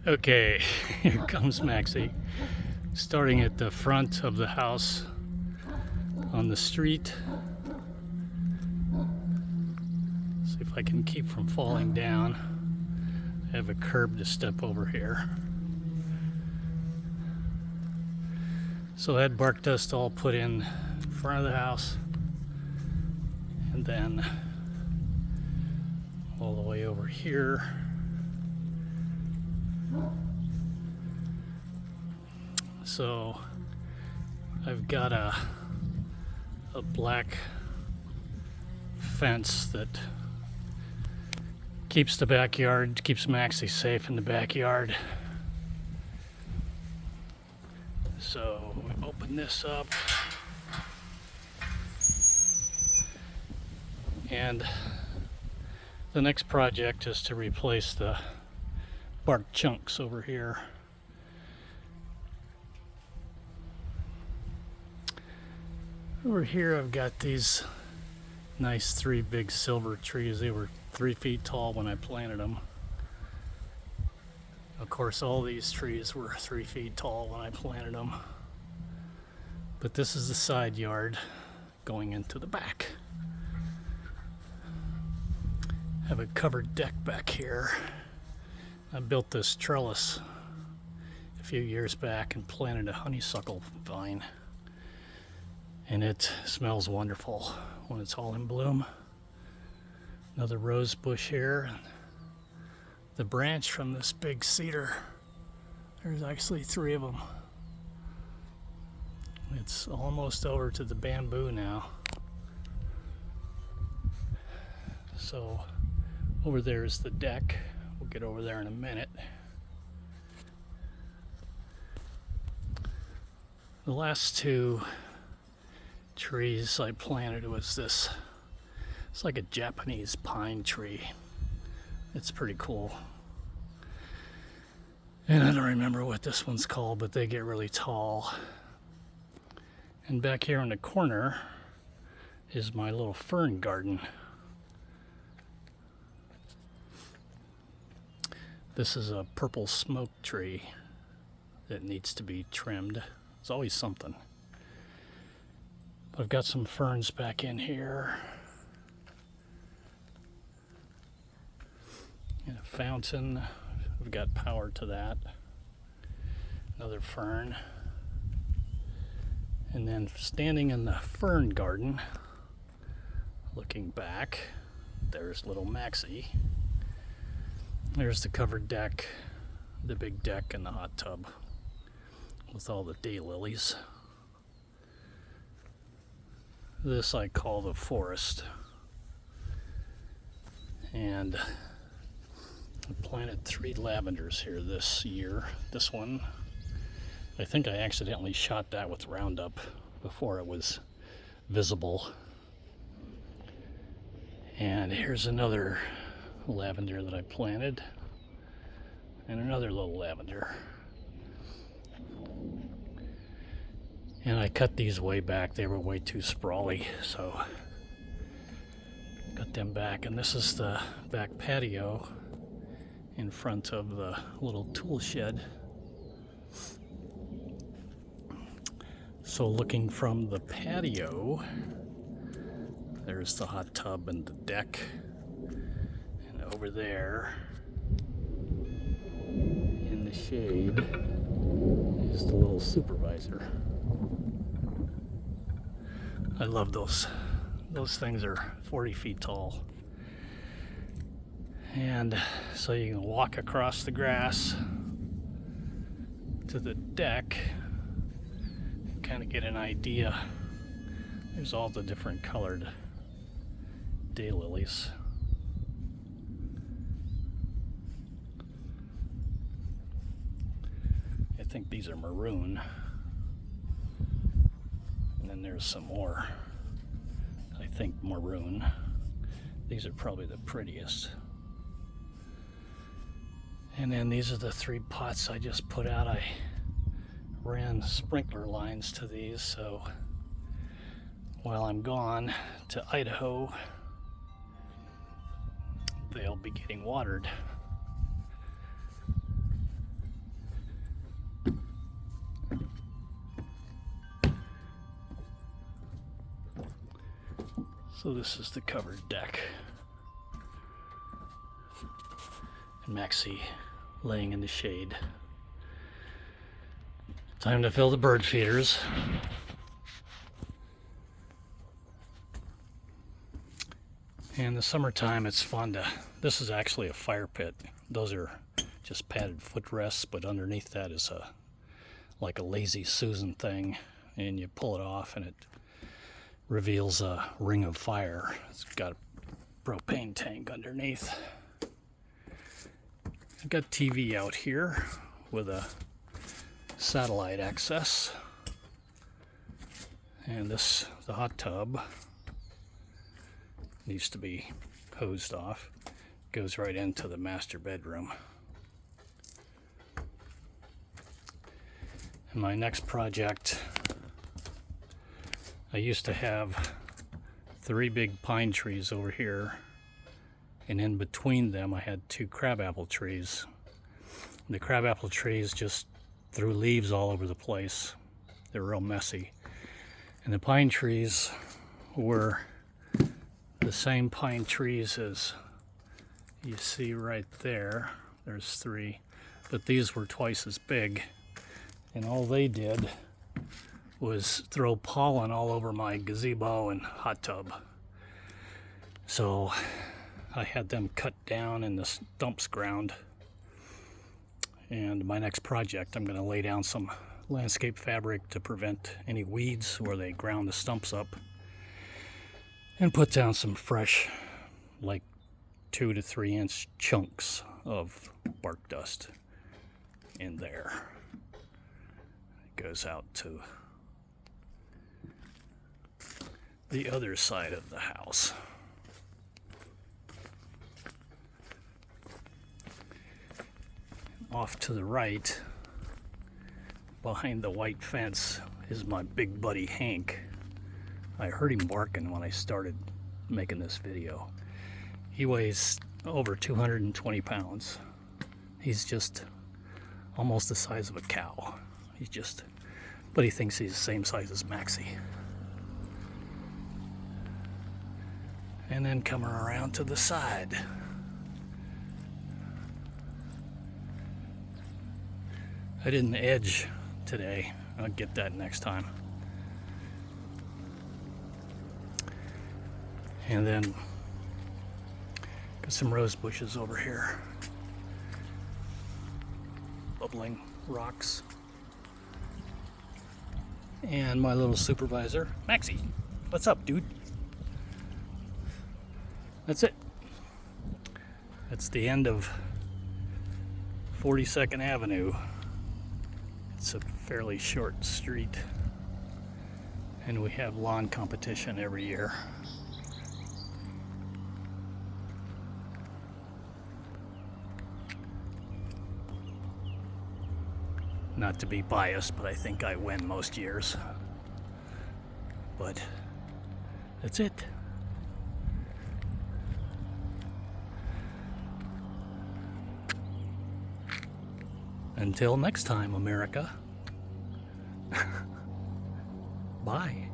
Okay, here comes Maxie. Starting at the front of the house on the street. See if I can keep from falling down. I have a curb to step over here. So I had bark dust all put in front of the house, and then all the way over here. So I've got a black fence that keeps the backyard, keeps Maxie safe in the backyard. So we open this up, and the next project is to replace the bark chunks over here. Over here I've got these nice 3 big silver trees. They were 3 feet tall when I planted them. Of course, all these trees were 3 feet tall when I planted them. But this is the side yard going into the back. I have a covered deck back here. I built this trellis a few years back and planted a honeysuckle vine. And it smells wonderful when it's all in bloom. Another rose bush here. The branch from this big cedar, there's actually 3 of them. It's almost over to the bamboo now. So over there is the deck. We'll get over there in a minute. The last 2 trees I planted was this. It's like a Japanese pine tree. It's pretty cool. And I don't remember what this one's called, but they get really tall. And back here in the corner is my little fern garden. This is a purple smoke tree that needs to be trimmed. There's always something. I've got some ferns back in here. And a fountain. We've got power to that. Another fern. And then standing in the fern garden, looking back, there's little Maxie. There's the covered deck, the big deck and the hot tub with all the daylilies. This I call the forest. And I planted 3 lavenders here this year. This one, I think I accidentally shot that with Roundup before it was visible. And here's another lavender that I planted, and another little lavender. And I cut these way back. They were way too sprawly, so cut them back. And this is the back patio in front of the little tool shed. So looking from the patio, there's the hot tub and the deck. And over there in the shade is the little supervisor. I love those. Those things are 40 feet tall. And so you can walk across the grass to the deck and kind of get an idea. There's all the different colored daylilies. I think these are maroon. And then there's some more, I think maroon. These are probably the prettiest. And then these are the 3 pots I just put out. I ran sprinkler lines to these, so while I'm gone to Idaho, they'll be getting watered. So this is the covered deck. And Maxie laying in the shade. Time to fill the bird feeders. In the summertime, it's fun to, this is actually a fire pit. Those are just padded footrests, but underneath that is like a lazy Susan thing, and you pull it off and it reveals a ring of fire. It's got a propane tank underneath. I've got TV out here with a satellite access, and the hot tub needs to be hosed off. Goes right into the master bedroom. And my next project, I used to have 3 big pine trees over here, and in between them I had 2 crabapple trees. The crabapple trees just threw leaves all over the place. They were real messy. And the pine trees were the same pine trees as you see right there. There's 3, but these were twice as big, and all they did was throw pollen all over my gazebo and hot tub. So I had them cut down in the stumps ground. And my next project, I'm going to lay down some landscape fabric to prevent any weeds where they ground the stumps up, and put down some fresh, like 2 to 3 inch chunks of bark dust in there. It goes out to the other side of the house. Off to the right, behind the white fence, is my big buddy Hank. I heard him barking when I started making this video. He weighs over 220 pounds. He's just almost the size of a cow. But he thinks he's the same size as Maxie. And then coming around to the side, I didn't edge today. I'll get that next time. And then got some rose bushes over here. Bubbling rocks. And my little supervisor, Maxie. What's up, dude? That's it. That's the end of 42nd Avenue. It's a fairly short street, and we have lawn competition every year. Not to be biased, but I think I win most years. But that's it. Until next time, America. Bye.